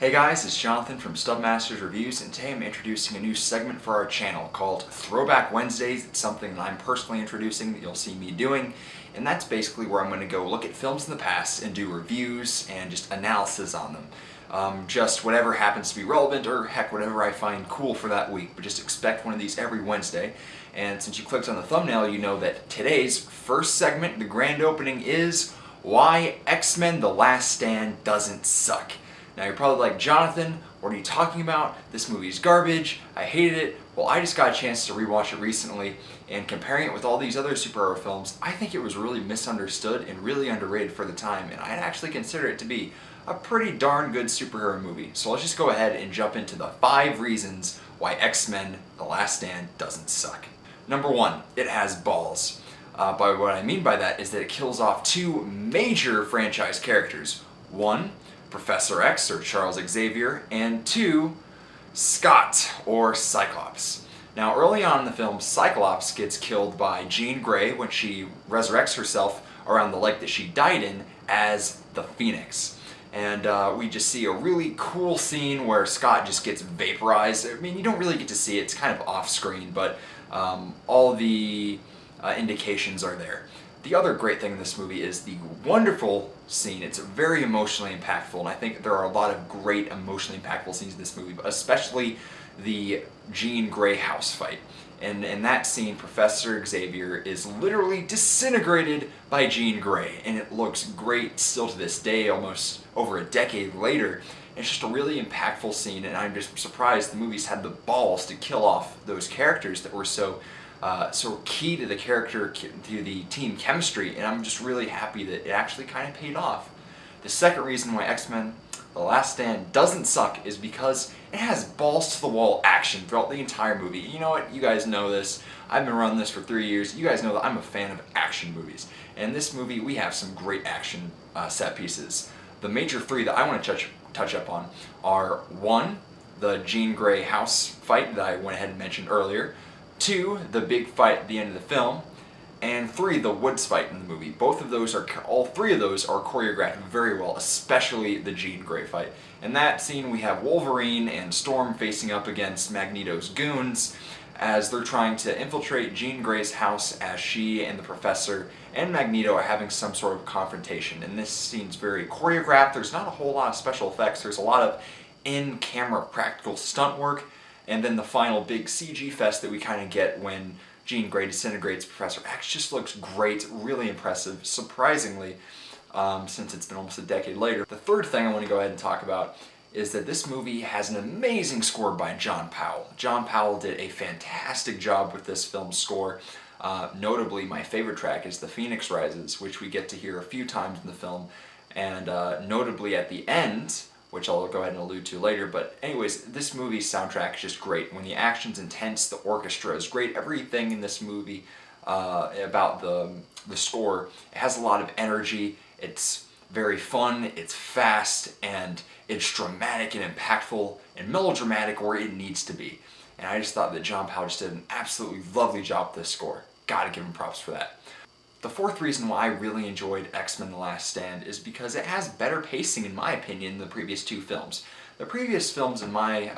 Hey guys, it's Jonathan from Stub Reviews, and today I'm introducing a new segment for our channel called Throwback Wednesdays. It's something that I'm personally introducing that you'll see me doing, and that's basically where I'm going to go look at films in the past and do reviews and just analysis on them. Just whatever happens to be relevant, or heck, whatever I find cool for that week, but just expect one of these every Wednesday. And since you clicked on the thumbnail, you know that today's first segment, the grand opening, is Why X-Men The Last Stand Doesn't Suck. Now you're probably like, Jonathan, what are you talking about? This movie's garbage, I hated it. Well, I just got a chance to rewatch it recently, and comparing it with all these other superhero films, I think it was really misunderstood and really underrated for the time, and I'd actually consider it to be a pretty darn good superhero movie. So let's just go ahead and jump into the 5 reasons why X-Men The Last Stand doesn't suck. Number 1, it has balls. By what I mean by that is that it kills off 2 major franchise characters. 1, Professor X, or Charles Xavier, and 2, Scott, or Cyclops. Now, early on in the film, Cyclops gets killed by Jean Grey when she resurrects herself around the lake that she died in as the Phoenix. And we just see a really cool scene where Scott just gets vaporized. I mean, you don't really get to see it, it's kind of off-screen, but all the indications are there. The other great thing in this movie is the wonderful scene. It's very emotionally impactful, and I think there are a lot of great emotionally impactful scenes in this movie, but especially the Jean Grey house fight. And in that scene, Professor Xavier is literally disintegrated by Jean Grey, and it looks great still to this day, almost over a decade later. It's just a really impactful scene, and I'm just surprised the movies had the balls to kill off those characters that were so key to the character, to the team chemistry, and I'm just really happy that it actually kind of paid off. The second reason why X-Men The Last Stand doesn't suck is because it has balls-to-the-wall action throughout the entire movie. You know what? You guys know this. I've been running this for 3 years. You guys know that I'm a fan of action movies. And in this movie, we have some great action set pieces. The major 3 that I want to touch up on are 1, the Jean Grey house fight that I went ahead and mentioned earlier. 2, the big fight at the end of the film, and 3, the woods fight in the movie. All 3 of those are choreographed very well, especially the Jean Grey fight. In that scene, we have Wolverine and Storm facing up against Magneto's goons as they're trying to infiltrate Jean Grey's house as she and the Professor and Magneto are having some sort of confrontation. And this scene's very choreographed. There's not a whole lot of special effects. There's a lot of in-camera practical stunt work. And then the final big CG fest that we kind of get when Jean Grey disintegrates Professor X just looks great, really impressive, surprisingly, since it's been almost a decade later. The third thing I want to go ahead and talk about is that this movie has an amazing score by John Powell. John Powell did a fantastic job with this film's score. Notably, my favorite track is The Phoenix Rises, which we get to hear a few times in the film, and notably at the end, which I'll go ahead and allude to later. But anyways, this movie's soundtrack is just great. When the action's intense, the orchestra is great. Everything in this movie about the score, it has a lot of energy. It's very fun, it's fast, and it's dramatic and impactful and melodramatic where it needs to be. And I just thought that John Powell just did an absolutely lovely job with this score. Gotta give him props for that. The fourth reason why I really enjoyed X-Men The Last Stand is because it has better pacing, in my opinion, than the previous 2 films. The previous films, in my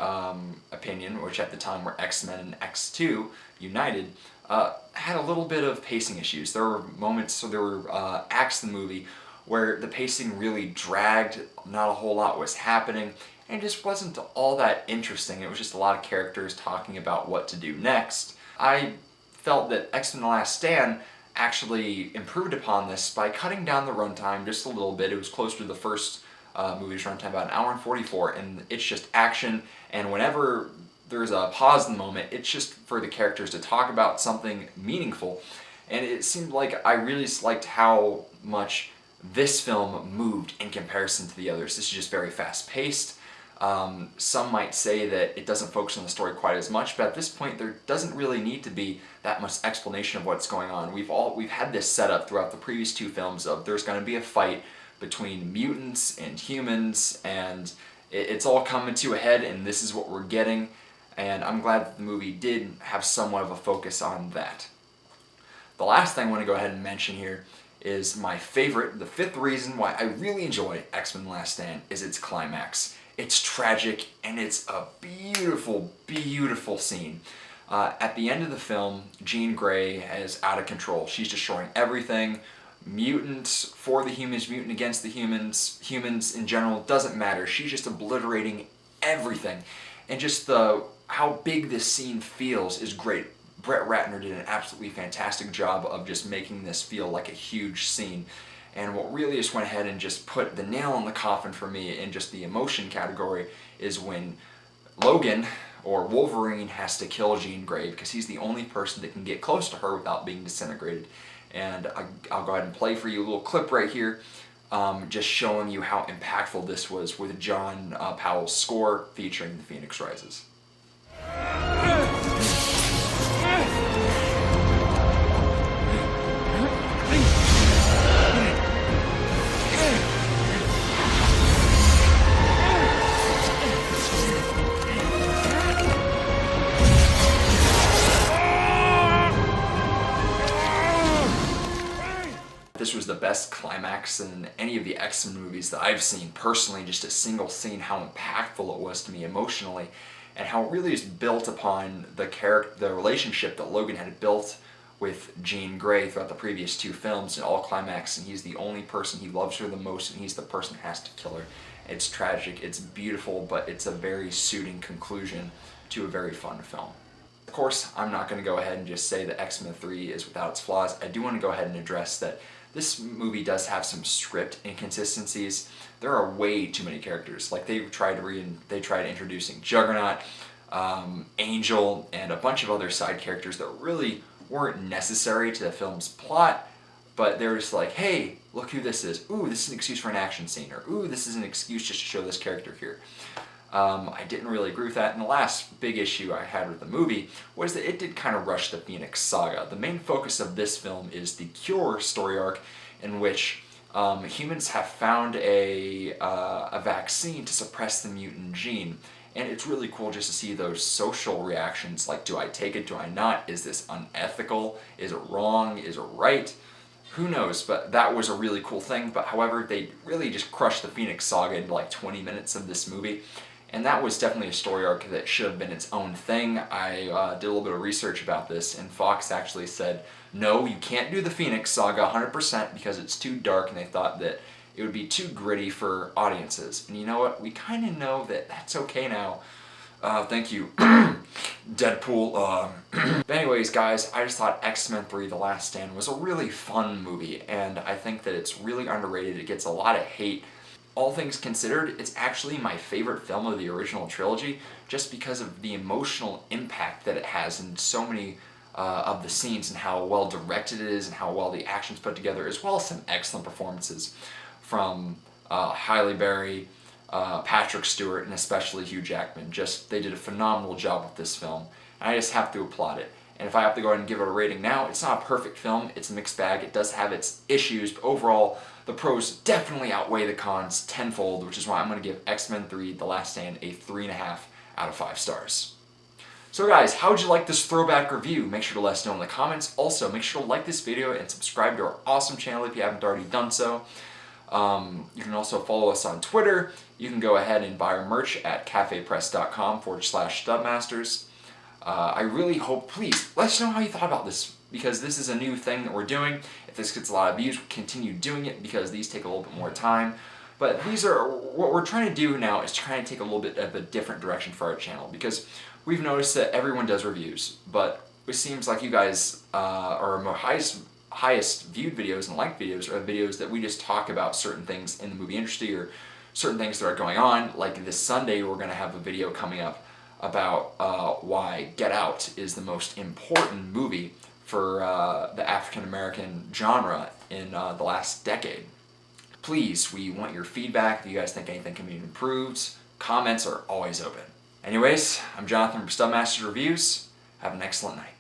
opinion, which at the time were X-Men and X2 United, had a little bit of pacing issues. There were moments, there were acts in the movie where the pacing really dragged, not a whole lot was happening, and it just wasn't all that interesting. It was just a lot of characters talking about what to do next. I felt that X-Men The Last Stand actually improved upon this by cutting down the runtime just a little bit. It was closer to the first movie's runtime, about 1 hour and 44, and it's just action, and whenever there's a pause in the moment, it's just for the characters to talk about something meaningful. And it seemed like I really liked how much this film moved in comparison to the others. This is just very fast-paced. Some might say that it doesn't focus on the story quite as much, but at this point there doesn't really need to be that much explanation of what's going on. We've had this setup throughout the previous 2 films of there's going to be a fight between mutants and humans, and it's all coming to a head, and this is what we're getting, and I'm glad that the movie did have somewhat of a focus on that. The last thing I want to go ahead and mention here is my favorite, the 5th reason why I really enjoy X-Men The Last Stand is its climax. It's tragic, and it's a beautiful, beautiful scene. At the end of the film, Jean Grey is out of control. She's destroying everything. Mutants for the humans, mutant against the humans, humans in general, doesn't matter. She's just obliterating everything. And just how big this scene feels is great. Brett Ratner did an absolutely fantastic job of just making this feel like a huge scene. And what really just went ahead and just put the nail in the coffin for me in just the emotion category is when Logan, or Wolverine, has to kill Jean Grey because he's the only person that can get close to her without being disintegrated. And I'll go ahead and play for you a little clip right here, just showing you how impactful this was with John Powell's score featuring The Phoenix Rises. This was the best climax in any of the X-Men movies that I've seen personally. Just a single scene, how impactful it was to me emotionally, and how it really is built upon the relationship that Logan had built with Jean Grey throughout the previous two films and all Climax, and he's the only person, he loves her the most, and he's the person who has to kill her. It's tragic, it's beautiful, but it's a very suiting conclusion to a very fun film. Of course, I'm not going to go ahead and just say that X-Men 3 is without its flaws. I do want to go ahead and address that this movie does have some script inconsistencies. There are way too many characters. Like they tried introducing Juggernaut, Angel, and a bunch of other side characters that really weren't necessary to the film's plot, but they're just like, hey, look who this is. Ooh, this is an excuse for an action scene, or ooh, this is an excuse just to show this character here. I didn't really agree with that, and the last big issue I had with the movie was that it did kind of rush the Phoenix Saga. The main focus of this film is the Cure story arc, in which humans have found a vaccine to suppress the mutant gene, and it's really cool just to see those social reactions, like, do I take it, do I not, is this unethical, is it wrong, is it right? Who knows, but that was a really cool thing. But however, they really just crushed the Phoenix Saga into like 20 minutes of this movie. And that was definitely a story arc that should have been its own thing. I did a little bit of research about this, and Fox actually said, no, you can't do the Phoenix Saga 100% because it's too dark, and they thought that it would be too gritty for audiences. And you know what? We kind of know that that's okay now. Thank you, Deadpool. But anyways, guys, I just thought X-Men 3 The Last Stand was a really fun movie, and I think that it's really underrated. It gets a lot of hate. All things considered, it's actually my favorite film of the original trilogy just because of the emotional impact that it has in so many of the scenes, and how well directed it is, and how well the action's put together, as well as some excellent performances from Halle Berry, Patrick Stewart, and especially Hugh Jackman. They did a phenomenal job with this film, and I just have to applaud it. And if I have to go ahead and give it a rating now, it's not a perfect film, it's a mixed bag, it does have its issues, but overall, the pros definitely outweigh the cons tenfold, which is why I'm going to give X-Men 3 The Last Stand a 3.5 out of 5 stars. So guys, how'd you like this throwback review? Make sure to let us know in the comments. Also, make sure to like this video and subscribe to our awesome channel if you haven't already done so. You can also follow us on Twitter. You can go ahead and buy our merch at cafepress.com/stubmasters. I really hope, please, let us know how you thought about this, because this is a new thing that we're doing. If this gets a lot of views, we'll continue doing it because these take a little bit more time. But what we're trying to do now is trying to take a little bit of a different direction for our channel, because we've noticed that everyone does reviews, but it seems like you guys are our highest viewed videos and liked videos are videos that we just talk about certain things in the movie industry or certain things that are going on. Like this Sunday, we're going to have a video coming up about why Get Out is the most important movie for the African American genre in the last decade. Please, we want your feedback. If you guys think anything can be improved, comments are always open. Anyways, I'm Jonathan from Stub Reviews. Have an excellent night.